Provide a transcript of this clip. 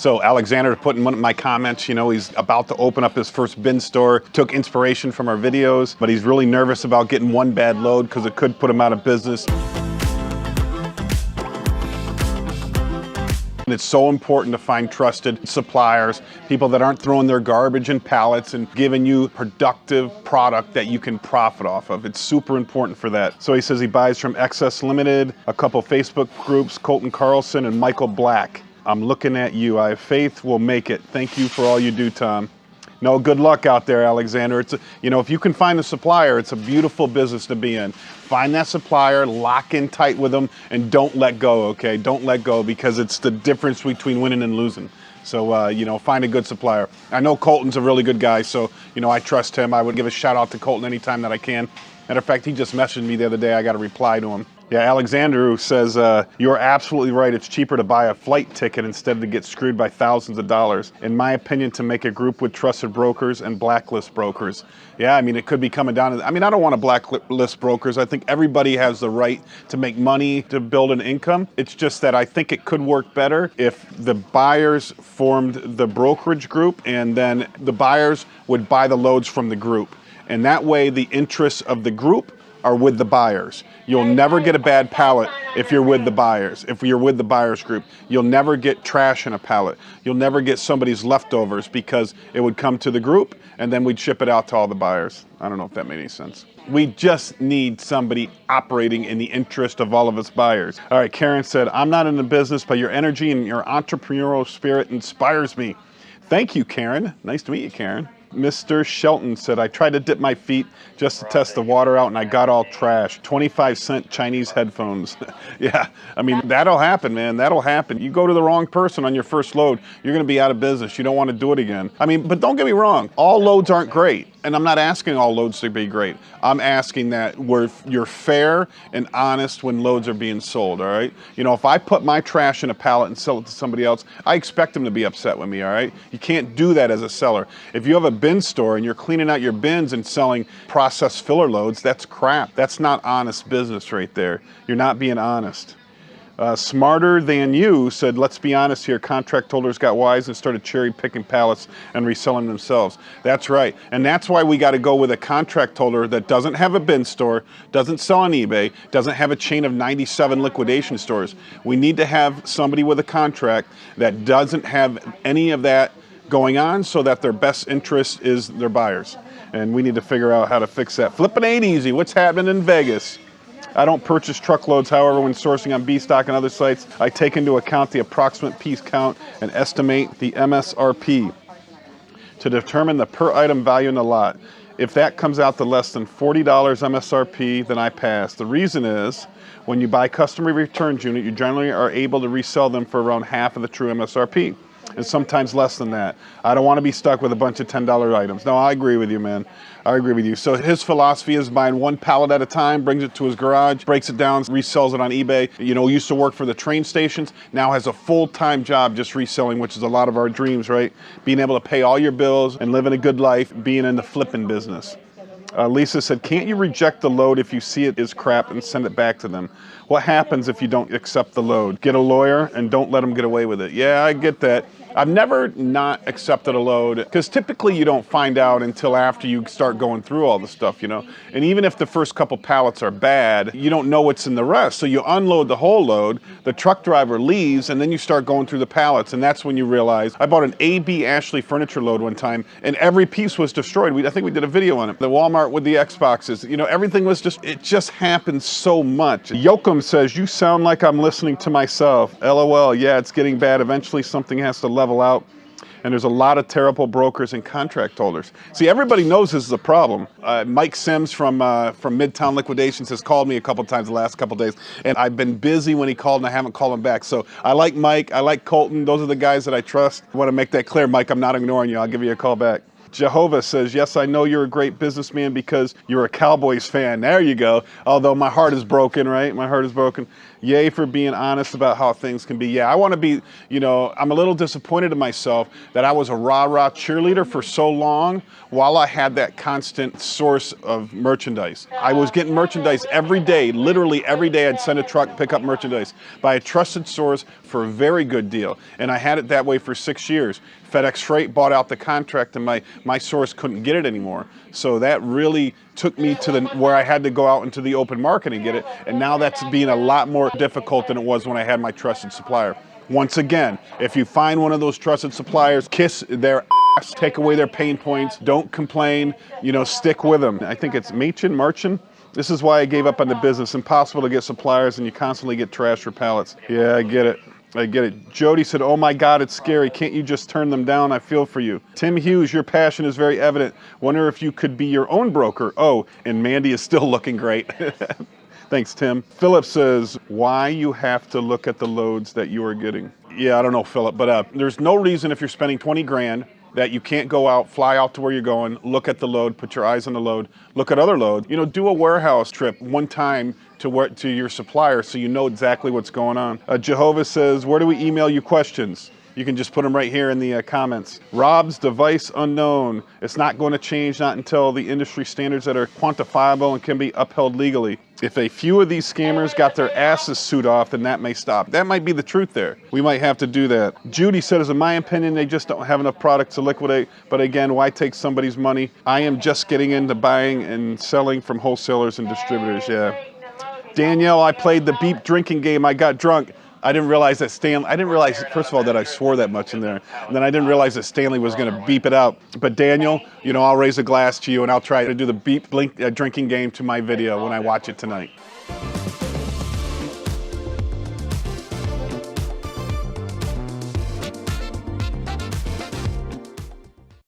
So Alexander put in one of my comments, you know, he's about to open up his first bin store, took inspiration from our videos, but he's really nervous about getting one bad load because it could put him out of business. And it's so important to find trusted suppliers, people that aren't throwing their garbage in pallets and giving you productive product that you can profit off of. It's super important for that. So he says he buys from Excess Limited, a couple Facebook groups, Colton Carlson and Michael Black. I'm looking at you. I have faith we'll make it. Thank you for all you do, Tom. No, good luck out there, Alexander. It's you know, if you can find a supplier, it's a beautiful business to be in. Find that supplier, lock in tight with them, and don't let go, okay? Don't let go, because it's the difference between winning and losing. So, you know, find a good supplier. I know Colton's a really good guy, so, you know, I trust him. I would give a shout out to Colton anytime that I can. Matter of fact, he just messaged me the other day. I got a reply to him. Yeah, Alexander says, you're absolutely right. It's cheaper to buy a flight ticket instead to get screwed by thousands of dollars. In my opinion, to make a group with trusted brokers and blacklist brokers. Yeah, I mean, it could be coming down to, I mean, I don't want to blacklist brokers. I think everybody has the right to make money, to build an income. It's just that I think it could work better if the buyers formed the brokerage group and then the buyers would buy the loads from the group. And that way the interests of the group are with the buyers. You'll never get a bad pallet if you're with the buyers. If you're with the buyers group, you'll never get trash in a pallet. You'll never get somebody's leftovers, because it would come to the group and then we'd ship it out to all the buyers. I don't know if that made any sense. We just need somebody operating in the interest of all of us buyers. All right, Karen said, I'm not in the business, but your energy and your entrepreneurial spirit inspires me. Thank you, Karen. Nice to meet you, Karen. Mr. Shelton said, I tried to dip my feet just to test the water out and I got all trash. 25-cent Chinese headphones. Yeah, I mean, that'll happen, man. That'll happen. You go to the wrong person on your first load, you're going to be out of business. You don't want to do it again. I mean, but don't get me wrong. All loads aren't great. And I'm not asking all loads to be great. I'm asking that you're fair and honest when loads are being sold, all right? You know, if I put my trash in a pallet and sell it to somebody else, I expect them to be upset with me, all right? You can't do that as a seller. If you have a bin store and you're cleaning out your bins and selling processed filler loads, that's crap. That's not honest business right there. You're not being honest. Smarter Than You said, let's be honest here, contract holders got wise and started cherry picking pallets and reselling themselves. That's right. And that's why we got to go with a contract holder that doesn't have a bin store, doesn't sell on eBay, doesn't have a chain of 97 liquidation stores. We need to have somebody with a contract that doesn't have any of that going on, so that their best interest is their buyers. And we need to figure out how to fix that. Flipping ain't easy. What's happening in Vegas? I don't purchase truckloads, however, when sourcing on B-Stock and other sites, I take into account the approximate piece count and estimate the MSRP to determine the per item value in the lot. If that comes out to less than $40 MSRP, then I pass. The reason is, when you buy custom returns unit, you generally are able to resell them for around half of the true MSRP. And sometimes less than that. I don't want to be stuck with a bunch of $10 items. No, I agree with you, man. I agree with you. So his philosophy is buying one pallet at a time, brings it to his garage, breaks it down, resells it on eBay. You know, used to work for the train stations, now has a full-time job just reselling, which is a lot of our dreams, right? Being able to pay all your bills and living a good life, being in the flipping business. Lisa said, can't you reject the load if you see it is crap and send it back to them? What happens if you don't accept the load? Get a lawyer and don't let them get away with it. Yeah, I get that. I've never not accepted a load, because typically you don't find out until after you start going through all the stuff, you know? And even if the first couple pallets are bad, you don't know what's in the rest. So you unload the whole load, the truck driver leaves, and then you start going through the pallets, and that's when you realize. I bought an AB Ashley furniture load one time, and every piece was destroyed. I think we did a video on it. The Walmart with the Xboxes, you know, everything was just, it just happened so much. Yoakum says, you sound like I'm listening to myself. LOL, yeah, it's getting bad. Eventually something has to level out. And there's a lot of terrible brokers and contract holders. See, everybody knows this is a problem. Mike Sims from Midtown Liquidations has called me a couple times the last couple days, and I've been busy when he called and I haven't called him back. So I like Mike, I like Colton. Those are the guys that I trust. I want to make that clear, Mike, I'm not ignoring you. I'll give you a call back. Jehovah says, yes, I know you're a great businessman because you're a Cowboys fan. There you go. Although my heart is broken, right? My heart is broken. Yay for being honest about how things can be. Yeah, I want to be, you know, I'm a little disappointed in myself that I was a rah-rah cheerleader for so long while I had that constant source of merchandise. I was getting merchandise every day, literally every day I'd send a truck, pick up merchandise by a trusted source for a very good deal. And I had it that way for 6 years. FedEx Freight bought out the contract and my source couldn't get it anymore. So that really took me to where I had to go out into the open market and get it. And now that's being a lot more difficult than it was when I had my trusted supplier. Once again, if you find one of those trusted suppliers, kiss their ass, take away their pain points, don't complain, you know, stick with them. I think it's Marchin. This is why I gave up on the business. Impossible to get suppliers and you constantly get trash for pallets. Yeah, I get it. I get it. Jody said, oh my God, it's scary. Can't you just turn them down? I feel for you. Tim Hughes, your passion is very evident. Wonder if you could be your own broker. Oh, and Mandy is still looking great. Thanks, Tim. Philip says, why you have to look at the loads that you are getting? Yeah, I don't know, Philip, but there's no reason if you're spending 20 grand that you can't go out, fly out to where you're going, look at the load, put your eyes on the load, look at other loads. You know, do a warehouse trip one time to your supplier so you know exactly what's going on. Jehovah says, where do we email you questions? You can just put them right here in the comments. Rob's device unknown. It's not going to change, not until the industry standards that are quantifiable and can be upheld legally. If a few of these scammers got their asses sued off, then that may stop. That might be the truth there. We might have to do that. Judy says, in my opinion, they just don't have enough product to liquidate. But again, why take somebody's money? I am just getting into buying and selling from wholesalers and distributors, yeah. Danielle, I played the beep drinking game. I got drunk. I didn't realize that first of all, that I swore that much in there. And then I didn't realize that Stanley was going to beep it out. But Daniel, you know, I'll raise a glass to you and I'll try to do the beep drinking game to my video when I watch it tonight.